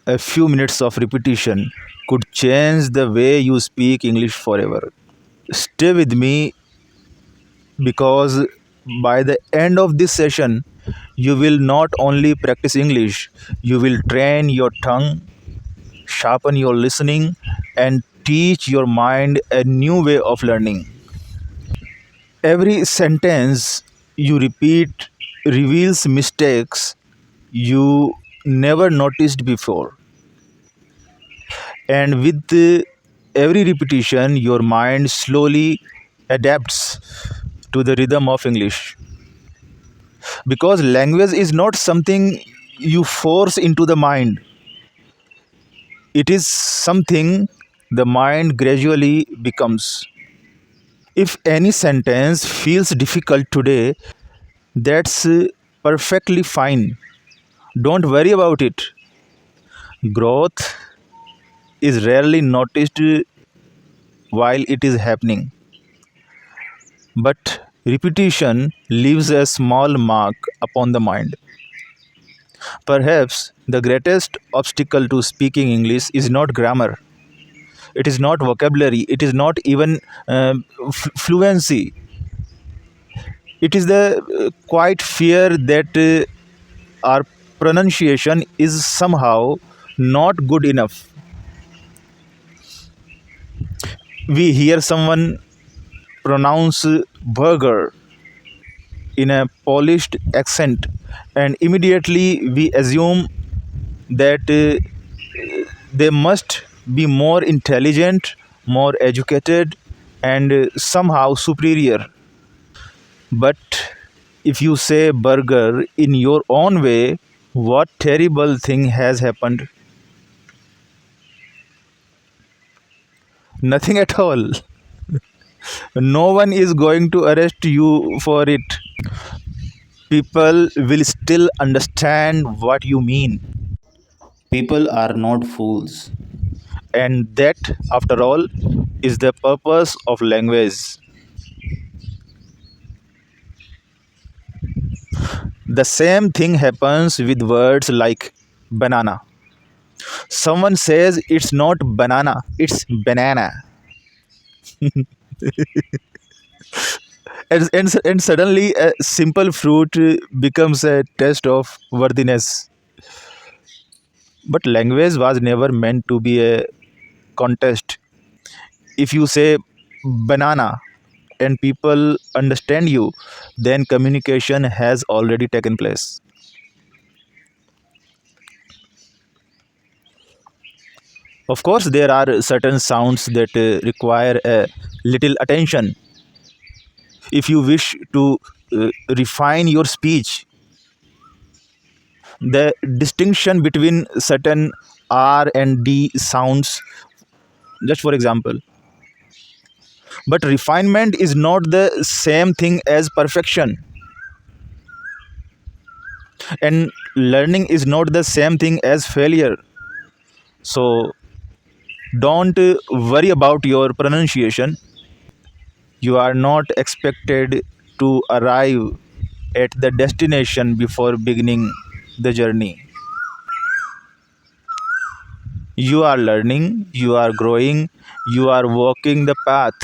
A few minutes of repetition could change the way you speak English forever. Stay with me because by the end of this session, you will not only practice English, you will train your tongue, sharpen your listening, and teach your mind a new way of learning. Every sentence you repeat reveals mistakes you never noticed before. And with every repetition, your mind slowly adapts to the rhythm of English. Because language is not something you force into the mind, it is something the mind gradually becomes. If any sentence feels difficult today, that's perfectly fine. Don't worry about it. Growth is rarely noticed while it is happening, but repetition leaves a small mark upon the mind. Perhaps the greatest obstacle to speaking English is not grammar, it is not vocabulary, it is not even fluency. It is the quiet fear that our pronunciation is somehow not good enough. We hear someone pronounce burger in a polished accent, and immediately we assume that they must be more intelligent, more educated, and somehow superior. But if you say burger in your own way, what terrible thing has happened? Nothing at all. No one is going to arrest you for it. People will still understand what you mean. People are not fools. And that, after all, is the purpose of language. The same thing happens with words like banana. Someone says it's not banana, it's banana. And suddenly a simple fruit becomes a test of worthiness. But language was never meant to be a contest. If you say banana and people understand you, then communication has already taken place. Of course, there are certain sounds that require a little attention. If you wish to refine your speech, the distinction between certain R and D sounds, just for example. But refinement is not the same thing as perfection, and learning is not the same thing as failure. So don't worry about your pronunciation. You are not expected to arrive at the destination before beginning the journey. You are learning, you are growing, you are walking the path.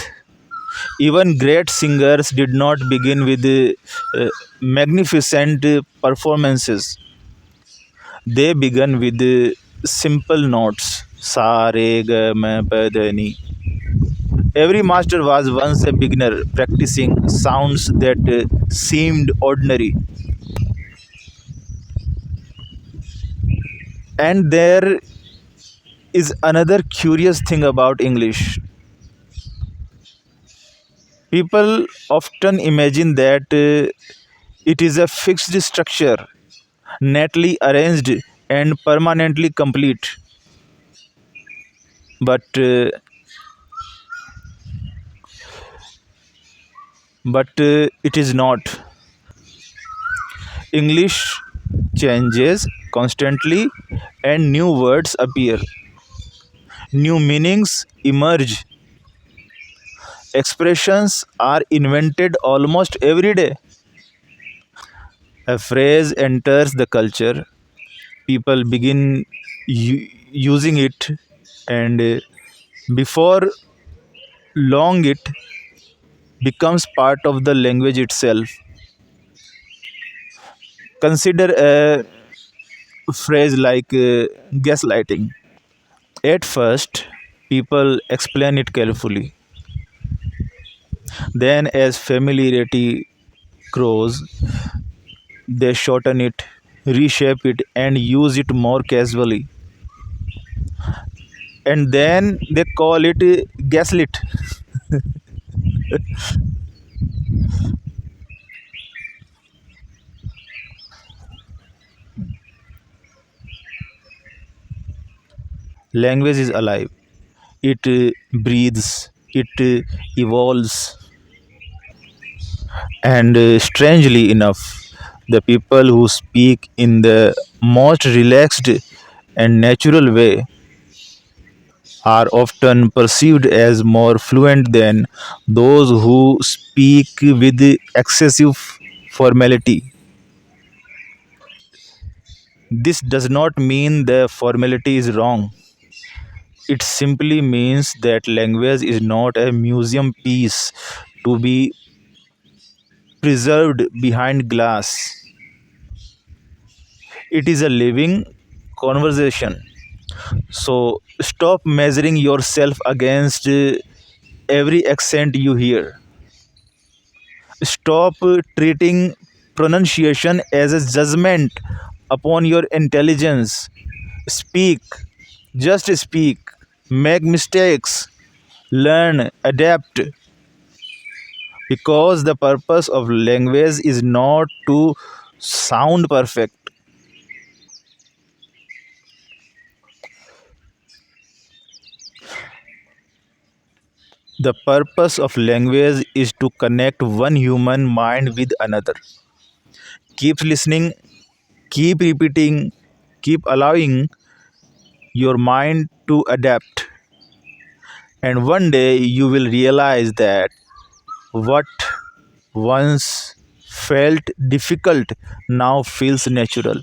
Even great singers did not begin with magnificent performances. They began with simple notes. Sa, re, ga, ma, pa, da, ni. Every master was once a beginner practicing sounds that seemed ordinary. And there is another curious thing about English. People often imagine that it is a fixed structure, neatly arranged and permanently complete. But it is not. English changes constantly and new words appear. New meanings emerge. Expressions are invented almost every day. A phrase enters the culture. People begin using it, and before long it becomes part of the language itself. Consider a phrase like gaslighting. At first, people explain it carefully. Then, as familiarity grows, they shorten it, reshape it, and use it more casually. And then they call it gaslit. Language is alive, it breathes, it evolves. And strangely enough, the people who speak in the most relaxed and natural way are often perceived as more fluent than those who speak with excessive formality. This does not mean the formality is wrong. It simply means that language is not a museum piece to be preserved behind glass. It is a living conversation. So stop measuring yourself against every accent you hear. Stop treating pronunciation as a judgment upon your intelligence. Speak, just speak, make mistakes, learn, adapt, because the purpose of language is not to sound perfect. The purpose of language is to connect one human mind with another. Keep listening, keep repeating, keep allowing your mind to adapt. And one day you will realize that what once felt difficult now feels natural.